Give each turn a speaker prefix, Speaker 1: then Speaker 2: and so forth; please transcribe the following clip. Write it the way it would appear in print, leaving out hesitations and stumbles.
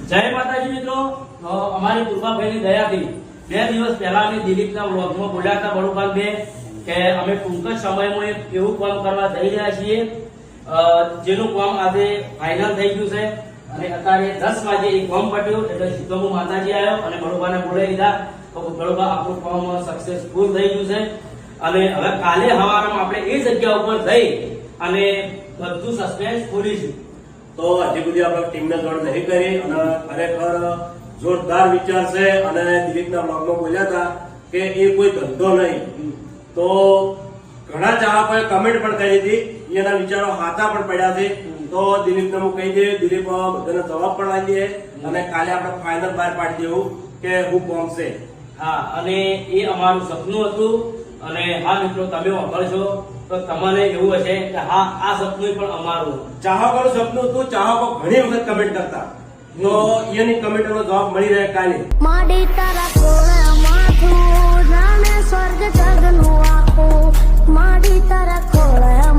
Speaker 1: જય માતાજી મિત્રો, અમારી કૃપાભાઈની દયાથી 2 દિવસ પહેલા અમે દિલીપના વ્લોગમાં બોલ્યા હતા બળુભાઈ બે કે અમે ટૂંક જ સમયમાં એક એવું કામ કરવા જઈ રહ્યા છીએ જેનું કામ આજે ફાઇનલ થઈ ગયું છે અને અત્યારે 10 વાગે એ કામ પટ્યું એટલે સીધો હું માતાજી આવ્યો અને બળુભાઈને બોલાવી દીધા તો બળુભા આપણું કામ સક્સેસફુલ થઈ ગયું છે અને હવે કાલે સવારમાં આપણે એ જગ્યા ઉપર જઈ અને બધું સસ્પેન્સ ખોલીશું.
Speaker 2: તો હજી સુધી આપણે ટીમને જોડ નહીં કરી અને ખરેખર જોરદાર વિચાર છે અને દિલીપના બ્લોગમાં બોલ્યા હતા કે એ કોઈ ધંધો નહીં. તો ઘણા ચાહકોએ કમેન્ટ પણ કરી હતી, એના વિચારો હાથા પણ પડ્યા છે. તો દિલીપને હું કહી દઈએ, દિલીપ બધાને જવાબ પણ આપી દે અને કાલે આપણે ફાઇનલ બહાર પાડી દેવું કે હું કોમ છે.
Speaker 1: હા, અને એ અમારું સપનું હતું અને હા મિત્રો તમે વાપરશો તો તમને એવું હશે કે હા આ સપનું પણ અમારું.
Speaker 2: ચાહકોનું સપનું હતું, ચાહકો ઘણી વખત કમેન્ટ કરતા, તો એની કમેન્ટનો જવાબ મળી રહે કાલે.